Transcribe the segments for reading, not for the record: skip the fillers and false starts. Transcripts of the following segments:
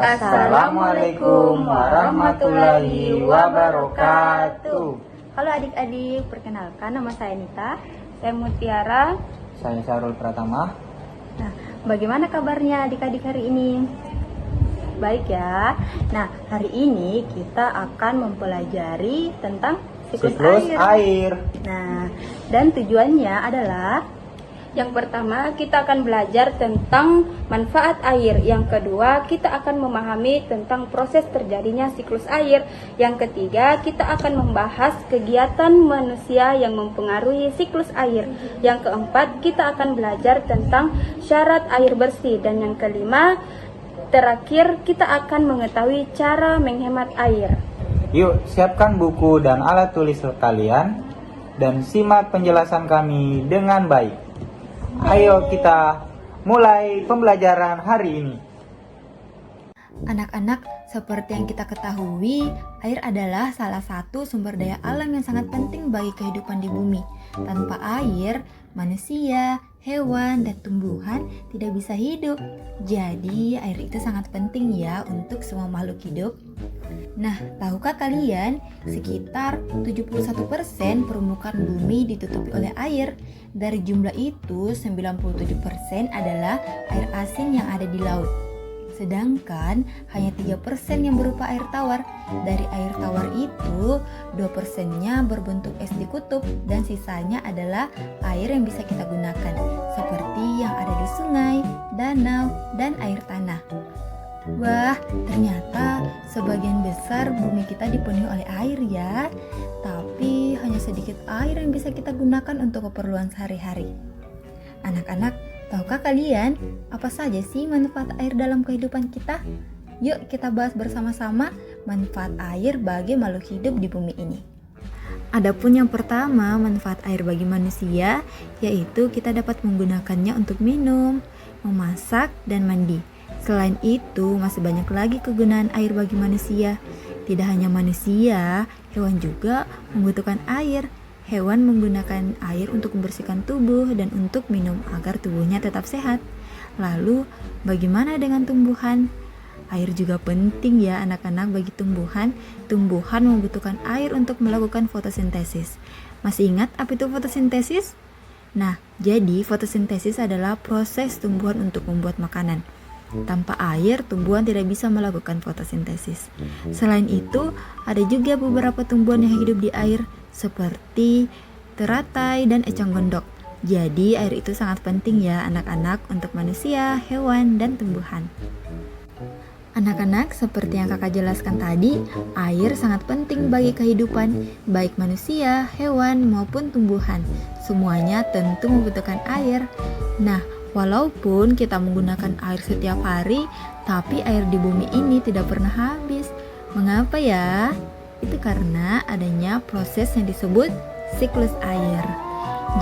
Assalamualaikum warahmatullahi wabarakatuh. Halo adik-adik, perkenalkan nama saya Nita, saya Mutiara. Saya Syarul Pratama. Nah, bagaimana kabarnya adik-adik hari ini? Baik ya. Nah, hari ini kita akan mempelajari tentang siklus air. Nah, dan tujuannya adalah yang pertama, kita akan belajar tentang manfaat air. Yang kedua, kita akan memahami tentang proses terjadinya siklus air. Yang ketiga, kita akan membahas kegiatan manusia yang mempengaruhi siklus air. Yang keempat, kita akan belajar tentang syarat air bersih. Dan yang kelima, terakhir, kita akan mengetahui cara menghemat air. Yuk, siapkan buku dan alat tulis kalian dan simak penjelasan kami dengan baik. Ayo kita mulai pembelajaran hari ini. Anak-anak, seperti yang kita ketahui, air adalah salah satu sumber daya alam yang sangat penting bagi kehidupan di bumi. Tanpa air, manusia, hewan, dan tumbuhan tidak bisa hidup. Jadi, air itu sangat penting ya untuk semua makhluk hidup. Nah, tahukah kalian, sekitar 71% permukaan bumi ditutupi oleh air. Dari jumlah itu, 97% adalah air asin yang ada di laut. Sedangkan hanya 3% yang berupa air tawar. Dari air tawar itu, 2%-nya berbentuk es di kutub dan sisanya adalah air yang bisa kita gunakan, seperti yang ada di sungai, danau, dan air tanah. Wah, ternyata sebagian besar bumi kita dipenuhi oleh air ya. Tapi hanya sedikit air yang bisa kita gunakan untuk keperluan sehari-hari. Anak-anak, tahukah kalian apa saja sih manfaat air dalam kehidupan kita? Yuk kita bahas bersama-sama manfaat air bagi makhluk hidup di bumi ini. Adapun yang pertama, manfaat air bagi manusia, yaitu kita dapat menggunakannya untuk minum, memasak, dan mandi. Selain itu, masih banyak lagi kegunaan air bagi manusia. Tidak hanya manusia, hewan juga membutuhkan air. Hewan menggunakan air untuk membersihkan tubuh dan untuk minum agar tubuhnya tetap sehat. Lalu, bagaimana dengan tumbuhan? Air juga penting ya anak-anak bagi tumbuhan. Tumbuhan membutuhkan air untuk melakukan fotosintesis. Masih ingat apa itu fotosintesis? Nah, jadi fotosintesis adalah proses tumbuhan untuk membuat makanan. Tanpa air, tumbuhan tidak bisa melakukan fotosintesis. Selain itu, ada juga beberapa tumbuhan yang hidup di air, seperti teratai dan eceng gondok. Jadi, air itu sangat penting ya anak-anak untuk manusia, hewan, dan tumbuhan. Anak-anak, seperti yang kakak jelaskan tadi, air sangat penting bagi kehidupan, baik manusia, hewan, maupun tumbuhan. Semuanya tentu membutuhkan air. Nah, walaupun kita menggunakan air setiap hari, tapi air di bumi ini tidak pernah habis. Mengapa ya? Itu karena adanya proses yang disebut siklus air.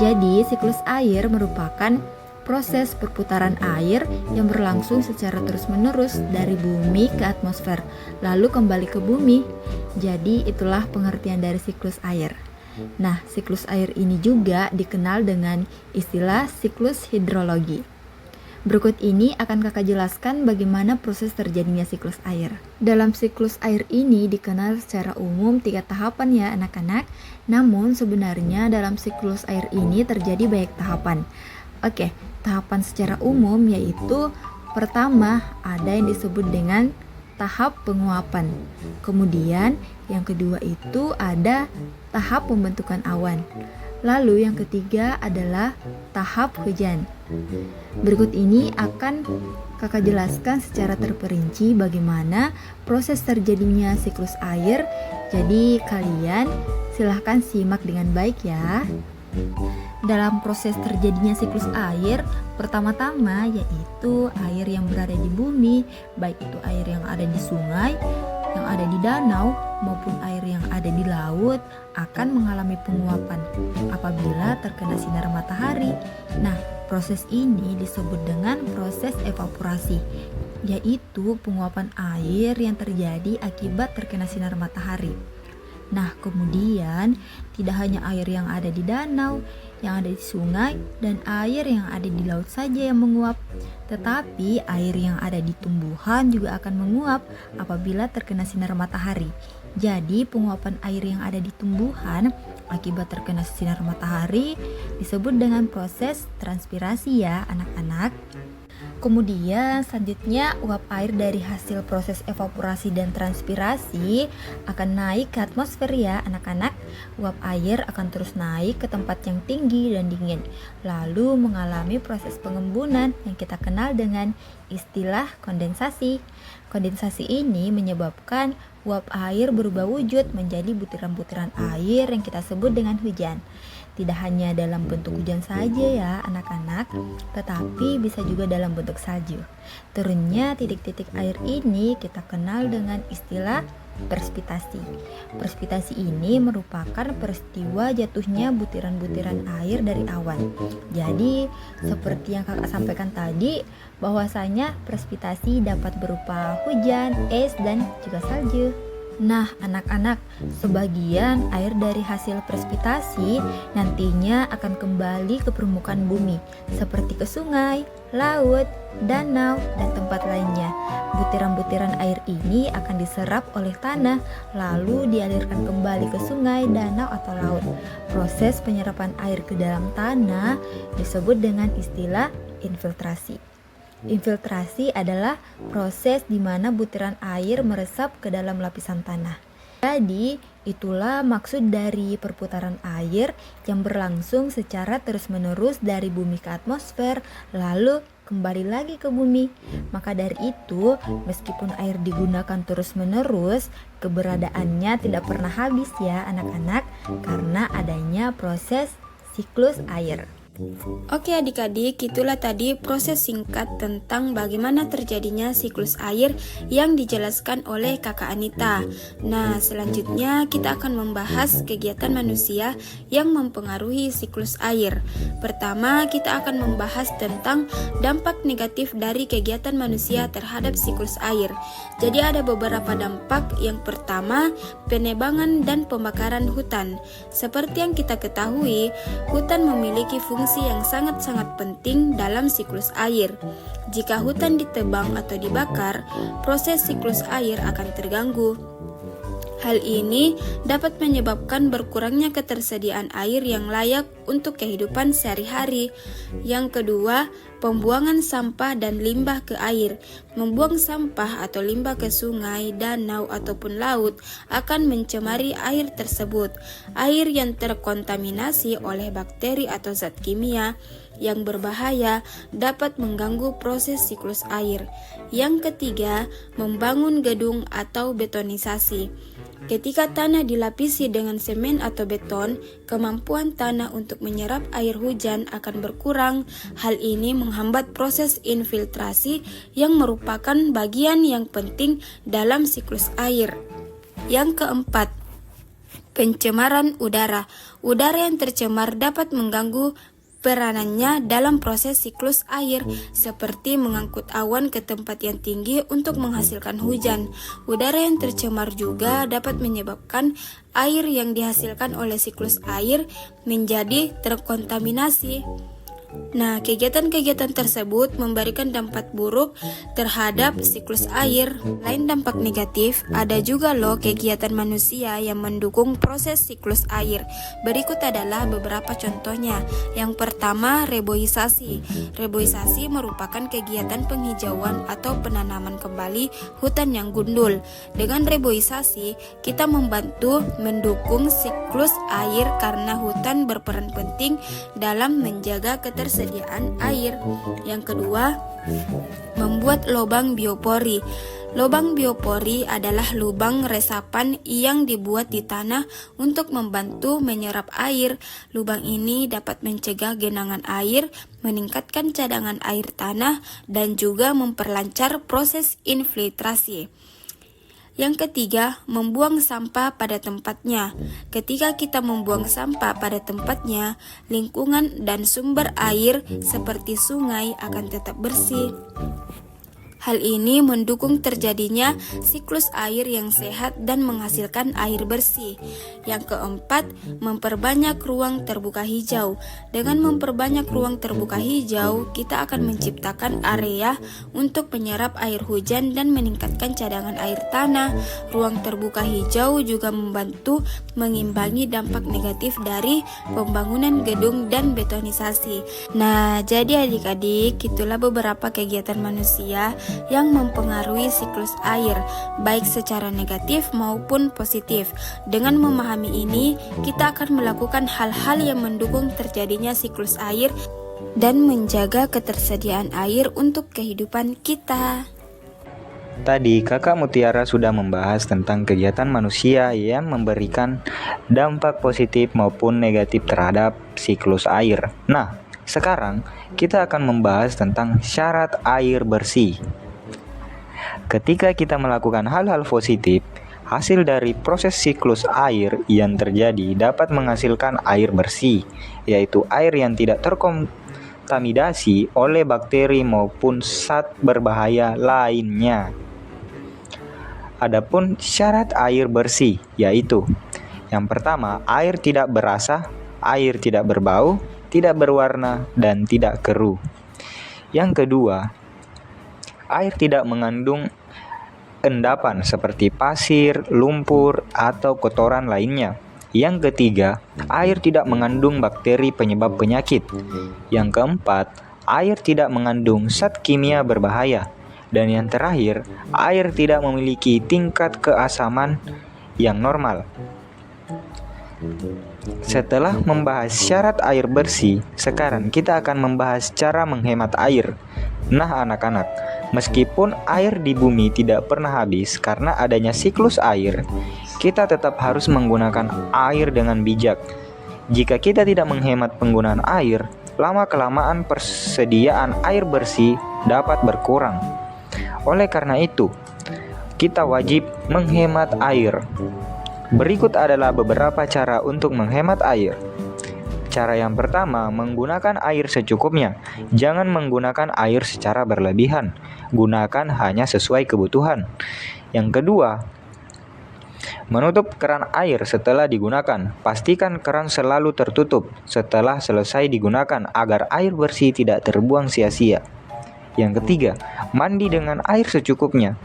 Jadi, siklus air merupakan proses perputaran air yang berlangsung secara terus-menerus dari bumi ke atmosfer, lalu kembali ke bumi. Jadi, itulah pengertian dari siklus air. Nah, siklus air ini juga dikenal dengan istilah siklus hidrologi. Berikut ini akan kakak jelaskan bagaimana proses terjadinya siklus air. Dalam siklus air ini dikenal secara umum 3 tahapan ya anak-anak. Namun sebenarnya dalam siklus air ini terjadi banyak tahapan. Oke, tahapan secara umum yaitu pertama ada yang disebut dengan tahap penguapan. Kemudian yang kedua itu ada tahap pembentukan awan. Lalu yang ketiga adalah tahap hujan. Berikut ini akan kakak jelaskan secara terperinci bagaimana proses terjadinya siklus air. Jadi kalian silahkan simak dengan baik ya. Dalam proses terjadinya siklus air, pertama-tama yaitu air yang berada di bumi, baik itu air yang ada di sungai, yang ada di danau, maupun air yang ada di laut akan mengalami penguapan apabila terkena sinar matahari. Nah, proses ini disebut dengan proses evaporasi, yaitu penguapan air yang terjadi akibat terkena sinar matahari. Nah, kemudian tidak hanya air yang ada di danau, yang ada di sungai dan air yang ada di laut saja yang menguap. Tetapi air yang ada di tumbuhan juga akan menguap apabila terkena sinar matahari. Jadi penguapan air yang ada di tumbuhan akibat terkena sinar matahari disebut dengan proses transpirasi ya anak-anak. Kemudian selanjutnya uap air dari hasil proses evaporasi dan transpirasi akan naik ke atmosfer ya anak-anak. Uap air akan terus naik ke tempat yang tinggi dan dingin, lalu mengalami proses pengembunan yang kita kenal dengan istilah kondensasi. Kondensasi ini menyebabkan uap air berubah wujud menjadi butiran-butiran air yang kita sebut dengan hujan. Tidak hanya dalam bentuk hujan saja ya anak-anak, tetapi bisa juga dalam bentuk salju. Turunnya titik-titik air ini kita kenal dengan istilah presipitasi. Presipitasi ini merupakan peristiwa jatuhnya butiran-butiran air dari awan. Jadi seperti yang kakak sampaikan tadi, bahwasanya presipitasi dapat berupa hujan, es, dan juga salju. Nah, anak-anak, sebagian air dari hasil presipitasi nantinya akan kembali ke permukaan bumi, seperti ke sungai, laut, danau, dan tempat lainnya. Butiran-butiran air ini akan diserap oleh tanah, lalu dialirkan kembali ke sungai, danau, atau laut. Proses penyerapan air ke dalam tanah disebut dengan istilah infiltrasi. Infiltrasi adalah proses di mana butiran air meresap ke dalam lapisan tanah. Jadi, itulah maksud dari perputaran air yang berlangsung secara terus-menerus dari bumi ke atmosfer, lalu kembali lagi ke bumi. Maka dari itu, meskipun air digunakan terus-menerus, keberadaannya tidak pernah habis ya anak-anak, karena adanya proses siklus air. Oke adik-adik, itulah tadi proses singkat tentang bagaimana terjadinya siklus air yang dijelaskan oleh Kakak Anita. Nah, selanjutnya kita akan membahas kegiatan manusia yang mempengaruhi siklus air. Pertama, kita akan membahas tentang dampak negatif dari kegiatan manusia terhadap siklus air. Jadi ada beberapa dampak. Yang pertama, penebangan dan pembakaran hutan. Seperti yang kita ketahui, hutan memiliki fungsi yang sangat-sangat penting dalam siklus air. Jika hutan ditebang atau dibakar, proses siklus air akan terganggu. Hal ini dapat menyebabkan berkurangnya ketersediaan air yang layak untuk kehidupan sehari-hari. Yang kedua, pembuangan sampah dan limbah ke air. Membuang sampah atau limbah ke sungai, danau, ataupun laut akan mencemari air tersebut. Air yang terkontaminasi oleh bakteri atau zat kimia yang berbahaya dapat mengganggu proses siklus air. Yang ketiga, membangun gedung atau betonisasi. Ketika tanah dilapisi dengan semen atau beton, kemampuan tanah untuk menyerap air hujan akan berkurang. Hal ini menghambat proses infiltrasi yang merupakan bagian yang penting dalam siklus air. Yang keempat, pencemaran udara. Udara yang tercemar dapat mengganggu peranannya dalam proses siklus air, seperti mengangkut awan ke tempat yang tinggi untuk menghasilkan hujan. Udara yang tercemar juga dapat menyebabkan air yang dihasilkan oleh siklus air menjadi terkontaminasi. Nah, kegiatan-kegiatan tersebut memberikan dampak buruk terhadap siklus air. Lain dampak negatif, ada juga loh kegiatan manusia yang mendukung proses siklus air. Berikut adalah beberapa contohnya. Yang pertama, reboisasi. Reboisasi merupakan kegiatan penghijauan atau penanaman kembali hutan yang gundul. Dengan reboisasi, kita membantu mendukung siklus air karena hutan berperan penting dalam menjaga ketersediaan air. Yang kedua, membuat lubang biopori. Lubang biopori adalah lubang resapan yang dibuat di tanah untuk membantu menyerap air. Lubang ini dapat mencegah genangan air, meningkatkan cadangan air tanah, dan juga memperlancar proses infiltrasi. Yang ketiga, membuang sampah pada tempatnya. Ketika kita membuang sampah pada tempatnya, lingkungan dan sumber air seperti sungai akan tetap bersih. Hal ini mendukung terjadinya siklus air yang sehat dan menghasilkan air bersih. Yang keempat, memperbanyak ruang terbuka hijau. Dengan memperbanyak ruang terbuka hijau, kita akan menciptakan area untuk menyerap air hujan dan meningkatkan cadangan air tanah. Ruang terbuka hijau juga membantu mengimbangi dampak negatif dari pembangunan gedung dan betonisasi. Nah, jadi adik-adik, itulah beberapa kegiatan manusia yang mempengaruhi siklus air, baik secara negatif maupun positif. Dengan memahami ini, kita akan melakukan hal-hal yang mendukung terjadinya siklus air dan menjaga ketersediaan air untuk kehidupan kita. Tadi Kakak Mutiara sudah membahas tentang kegiatan manusia yang memberikan dampak positif maupun negatif terhadap siklus air. Nah, sekarang kita akan membahas tentang syarat air bersih. Ketika kita melakukan hal-hal positif, hasil dari proses siklus air yang terjadi dapat menghasilkan air bersih, yaitu air yang tidak terkontaminasi oleh bakteri maupun zat berbahaya lainnya. Adapun syarat air bersih yaitu: yang pertama, air tidak berasa, air tidak berbau, tidak berwarna, dan tidak keruh. Yang kedua, air tidak mengandung endapan seperti pasir, lumpur, atau kotoran lainnya. Yang ketiga, air tidak mengandung bakteri penyebab penyakit. Yang keempat, air tidak mengandung zat kimia berbahaya. Dan yang terakhir, air tidak memiliki tingkat keasaman yang normal. Setelah membahas syarat air bersih, sekarang kita akan membahas cara menghemat air. Nah anak-anak, meskipun air di bumi tidak pernah habis karena adanya siklus air, kita tetap harus menggunakan air dengan bijak. Jika kita tidak menghemat penggunaan air, lama-kelamaan persediaan air bersih dapat berkurang. Oleh karena itu, kita wajib menghemat air. Berikut adalah beberapa cara untuk menghemat air. Cara yang pertama, menggunakan air secukupnya. Jangan menggunakan air secara berlebihan. Gunakan hanya sesuai kebutuhan. Yang kedua, menutup keran air setelah digunakan. Pastikan keran selalu tertutup setelah selesai digunakan agar air bersih tidak terbuang sia-sia. Yang ketiga, mandi dengan air secukupnya.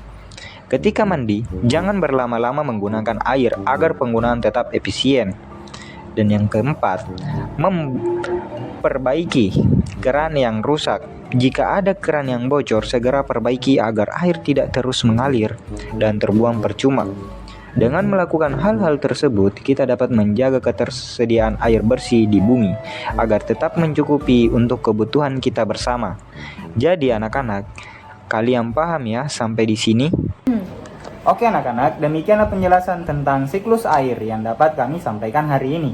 Ketika mandi, jangan berlama-lama menggunakan air agar penggunaan tetap efisien. Dan yang keempat, memperbaiki keran yang rusak. Jika ada keran yang bocor, segera perbaiki agar air tidak terus mengalir dan terbuang percuma. Dengan melakukan hal-hal tersebut, kita dapat menjaga ketersediaan air bersih di bumi agar tetap mencukupi untuk kebutuhan kita bersama. Jadi anak-anak, kalian paham ya sampai di sini? Oke anak-anak, demikianlah penjelasan tentang siklus air yang dapat kami sampaikan hari ini.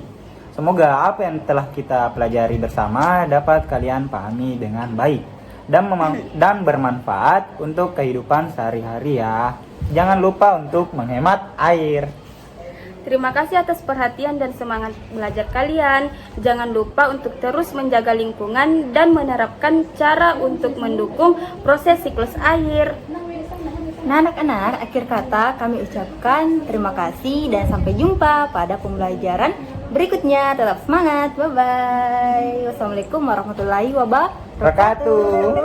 Semoga apa yang telah kita pelajari bersama dapat kalian pahami dengan baik dan bermanfaat untuk kehidupan sehari-hari ya. Jangan lupa untuk menghemat air. Terima kasih atas perhatian dan semangat belajar kalian. Jangan lupa untuk terus menjaga lingkungan dan menerapkan cara untuk mendukung proses siklus air. Nah anak-anak, akhir kata kami ucapkan terima kasih dan sampai jumpa pada pembelajaran berikutnya. Tetap semangat, bye-bye. Wassalamualaikum warahmatullahi wabarakatuh.